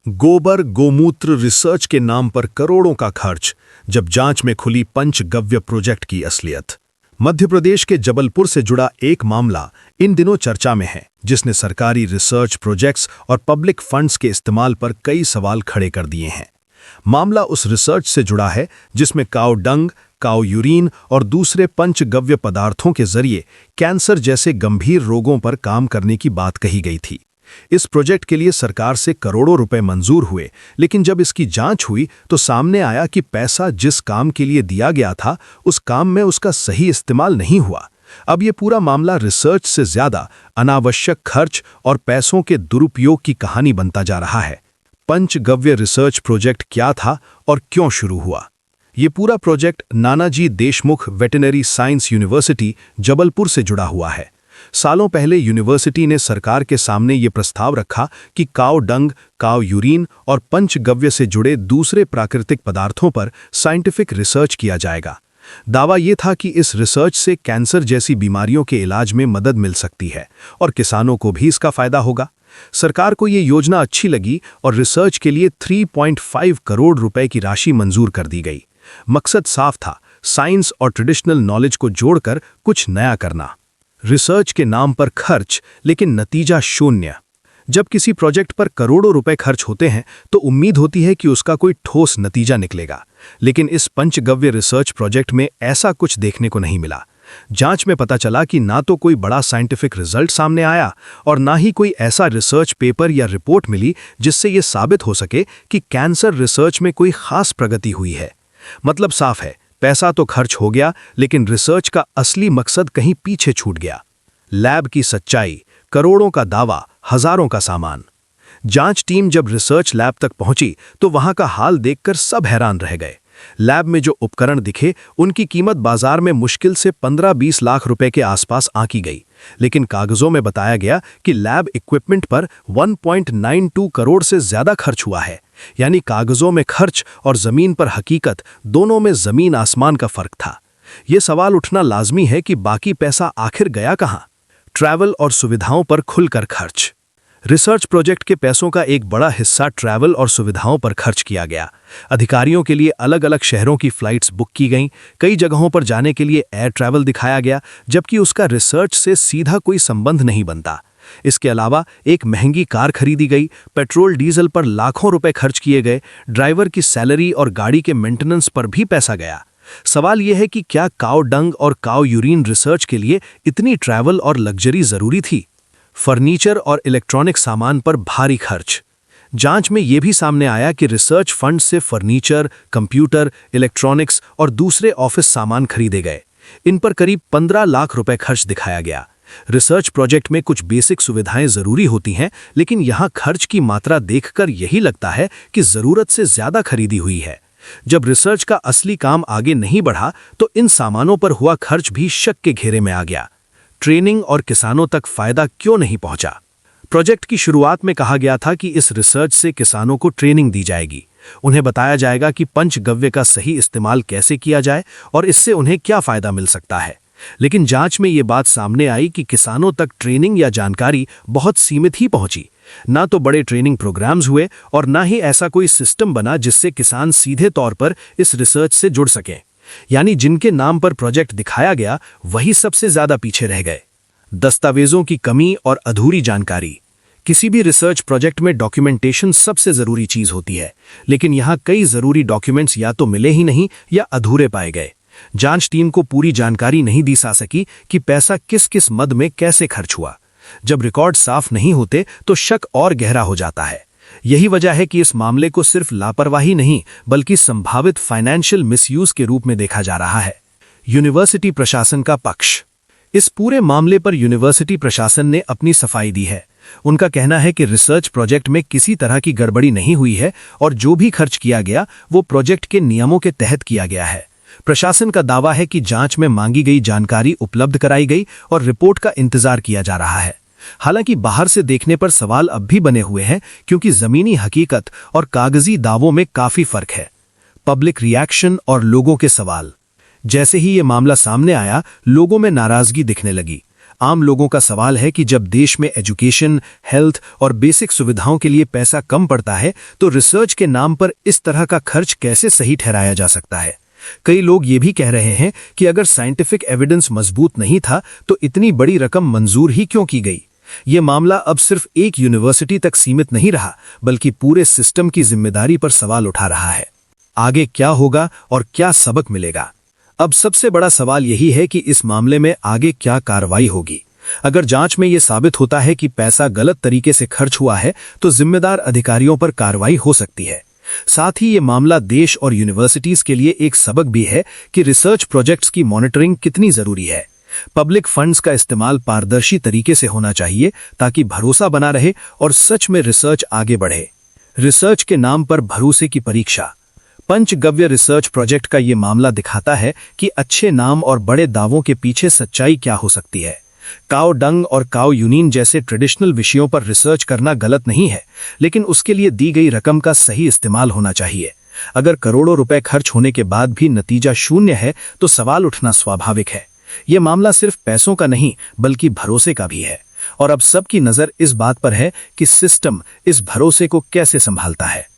गोबर गोमूत्र रिसर्च के नाम पर करोड़ों का खर्च, जब जांच में खुली पंचगव्य प्रोजेक्ट की असलियत। मध्य प्रदेश के जबलपुर से जुड़ा एक मामला इन दिनों चर्चा में है, जिसने सरकारी रिसर्च प्रोजेक्ट्स और पब्लिक फंड्स के इस्तेमाल पर कई सवाल खड़े कर दिए हैं। मामला उस रिसर्च से जुड़ा है जिसमें काऊ डंग, काऊ यूरिन और दूसरे पंचगव्य पदार्थों के जरिए कैंसर जैसे गंभीर रोगों पर काम करने की बात कही गई थी। इस प्रोजेक्ट के लिए सरकार से करोड़ों रुपए मंजूर हुए, लेकिन जब इसकी जांच हुई तो सामने आया कि पैसा जिस काम के लिए दिया गया था, उस काम में उसका सही इस्तेमाल नहीं हुआ। अब ये पूरा मामला रिसर्च से ज्यादा अनावश्यक खर्च और पैसों के दुरुपयोग की कहानी बनता जा रहा है। पंचगव्य रिसर्च प्रोजेक्ट क्या था और क्यों शुरू हुआ? ये पूरा project Nanaji Deshmukh veterinary science university Jabalpur से जुड़ा हुआ है। सालों पहले यूनिवर्सिटी ने सरकार के सामने ये प्रस्ताव रखा कि काऊ डंग, काऊ यूरिन और पंचगव्य से जुड़े दूसरे प्राकृतिक पदार्थों पर साइंटिफिक रिसर्च किया जाएगा। दावा ये था कि इस रिसर्च से कैंसर जैसी बीमारियों के इलाज में मदद मिल सकती है और किसानों को भी इसका फायदा होगा। सरकार को ये योजना अच्छी लगी और रिसर्च के लिए 3.5 करोड़ रुपए की राशि मंजूर कर दी गई। मकसद साफ था, साइंस और ट्रेडिशनल नॉलेज को जोड़कर कुछ नया करना। रिसर्च के नाम पर खर्च, लेकिन नतीजा शून्य। जब किसी प्रोजेक्ट पर करोड़ों रुपए खर्च होते हैं तो उम्मीद होती है कि उसका कोई ठोस नतीजा निकलेगा, लेकिन इस पंचगव्य रिसर्च प्रोजेक्ट में ऐसा कुछ देखने को नहीं मिला। जांच में पता चला कि ना तो कोई बड़ा साइंटिफिक रिजल्ट सामने आया और ना ही कोई ऐसा रिसर्च पेपर या रिपोर्ट मिली जिससे यह साबित हो सके कि कैंसर रिसर्च में कोई खास प्रगति हुई है। मतलब साफ है, पैसा तो खर्च हो गया, लेकिन रिसर्च का असली मकसद कहीं पीछे छूट गया। लैब की सच्चाई, करोड़ों का दावा, हजारों का सामान। जांच टीम जब रिसर्च लैब तक पहुंची तो वहां का हाल देखकर सब हैरान रह गए। लैब में जो उपकरण दिखे, उनकी कीमत बाजार में मुश्किल से 15-20 लाख रुपए के आसपास आंकी गई, लेकिन कागजों में बताया गया कि लैब इक्विपमेंट पर 1.92 करोड़ से ज्यादा खर्च हुआ है। यानी कागजों में खर्च और जमीन पर हकीकत, दोनों में जमीन आसमान का फर्क था। यह सवाल उठना लाजमी है कि बाकी पैसा आखिर गया कहां? ट्रैवल और सुविधाओं पर खुलकर खर्च। रिसर्च प्रोजेक्ट के पैसों का एक बड़ा हिस्सा ट्रैवल और सुविधाओं पर खर्च किया गया। अधिकारियों के लिए अलग अलग शहरों की फ्लाइट्स बुक की गईं, कई जगहों पर जाने के लिए एयर ट्रैवल दिखाया गया, जबकि उसका रिसर्च से सीधा कोई संबंध नहीं बनता। इसके अलावा एक महंगी कार खरीदी गई, पेट्रोल डीजल पर लाखों रुपए खर्च किए गए, ड्राइवर की सैलरी और गाड़ी के मेंटेनेंस पर भी पैसा गया। सवाल यह है कि क्या काऊ डंग और काऊ यूरिन रिसर्च के लिए इतनी ट्रैवल और लग्जरी जरूरी थी? फर्नीचर और इलेक्ट्रॉनिक सामान पर भारी खर्च। जांच में यह भी सामने आया कि रिसर्च फंड से फर्नीचर, कंप्यूटर, इलेक्ट्रॉनिक्स और दूसरे ऑफिस सामान खरीदे गए। इन पर करीब 15 लाख रुपए खर्च दिखाया गया। रिसर्च प्रोजेक्ट में कुछ बेसिक सुविधाएं जरूरी होती हैं, लेकिन यहां खर्च की मात्रा देखकर यही लगता है कि जरूरत से ज्यादा खरीदी हुई है। जब रिसर्च का असली काम आगे नहीं बढ़ा तो इन सामानों पर हुआ खर्च भी शक के घेरे में आ गया। ट्रेनिंग और किसानों तक फायदा क्यों नहीं पहुंचा? प्रोजेक्ट की शुरुआत में कहा गया था कि इस रिसर्च से किसानों को ट्रेनिंग दी जाएगी। उन्हें बताया जाएगा कि पंचगव्य का सही इस्तेमाल कैसे किया जाए और इससे उन्हें क्या फायदा मिल सकता है। लेकिन जांच में ये बात सामने आई कि किसानों तक ट्रेनिंग या जानकारी बहुत सीमित ही पहुंची। ना तो बड़े ट्रेनिंग प्रोग्राम्स हुए और ना ही ऐसा कोई सिस्टम बना जिससे किसान सीधे तौर पर इस रिसर्च से जुड़ सकें। यानी जिनके नाम पर प्रोजेक्ट दिखाया गया वही सबसे ज्यादा पीछे रह गए। दस्तावेजों की कमी और अधूरी जानकारी। किसी भी रिसर्च प्रोजेक्ट में डॉक्यूमेंटेशन सबसे जरूरी चीज होती है, लेकिन यहां कई जरूरी डॉक्यूमेंट्स या तो मिले ही नहीं या अधूरे पाए गए। जांच टीम को पूरी जानकारी नहीं दी जा सकी कि पैसा किस किस मद में कैसे खर्च हुआ। जब रिकॉर्ड साफ नहीं होते तो शक और गहरा हो जाता है। यही वजह है कि इस मामले को सिर्फ लापरवाही नहीं बल्कि संभावित फाइनेंशियल मिसयूज के रूप में देखा जा रहा है। यूनिवर्सिटी प्रशासन का पक्ष। इस पूरे मामले पर यूनिवर्सिटी प्रशासन ने अपनी सफाई दी है। उनका कहना है कि रिसर्च प्रोजेक्ट में किसी तरह की गड़बड़ी नहीं हुई है और जो भी खर्च किया गया वो प्रोजेक्ट के नियमों के तहत किया गया है। प्रशासन का दावा है कि जांच में मांगी गई जानकारी उपलब्ध कराई गई और रिपोर्ट का इंतजार किया जा रहा है। हालांकि बाहर से देखने पर सवाल अब भी बने हुए हैं, क्योंकि जमीनी हकीकत और कागजी दावों में काफी फर्क है। पब्लिक रिएक्शन और लोगों के सवाल। जैसे ही ये मामला सामने आया, लोगों में नाराजगी दिखने लगी। आम लोगों का सवाल है कि जब देश में एजुकेशन, हेल्थ और बेसिक सुविधाओं के लिए पैसा कम पड़ता है तो रिसर्च के नाम पर इस तरह का खर्च कैसे सही ठहराया जा सकता है। कई लोग ये भी कह रहे हैं कि अगर साइंटिफिक एविडेंस मजबूत नहीं था तो इतनी बड़ी रकम मंजूर ही क्यों की गई। ये मामला अब सिर्फ एक यूनिवर्सिटी तक सीमित नहीं रहा, बल्कि पूरे सिस्टम की जिम्मेदारी पर सवाल उठा रहा है। आगे क्या होगा और क्या सबक मिलेगा? अब सबसे बड़ा सवाल यही है कि इस मामले में आगे क्या कार्रवाई होगी। अगर जांच में यह साबित होता है कि पैसा गलत तरीके से खर्च हुआ है तो जिम्मेदार अधिकारियों पर कार्रवाई हो सकती है। साथ ही ये मामला देश और यूनिवर्सिटीज के लिए एक सबक भी है कि रिसर्च प्रोजेक्ट्स की मॉनिटरिंग कितनी जरूरी है। पब्लिक फंड्स का इस्तेमाल पारदर्शी तरीके से होना चाहिए ताकि भरोसा बना रहे और सच में रिसर्च आगे बढ़े। रिसर्च के नाम पर भरोसे की परीक्षा। पंचगव्य रिसर्च प्रोजेक्ट का ये मामला दिखाता है कि अच्छे नाम और बड़े दावों के पीछे सच्चाई क्या हो सकती है। काऊ डंग और काऊ यूनिन जैसे ट्रेडिशनल विषयों पर रिसर्च करना गलत नहीं है, लेकिन उसके लिए दी गई रकम का सही इस्तेमाल होना चाहिए। अगर करोड़ों रुपए खर्च होने के बाद भी नतीजा शून्य है तो सवाल उठना स्वाभाविक है। यह मामला सिर्फ पैसों का नहीं बल्कि भरोसे का भी है, और अब सबकी नजर इस बात पर है कि सिस्टम इस भरोसे को कैसे संभालता है।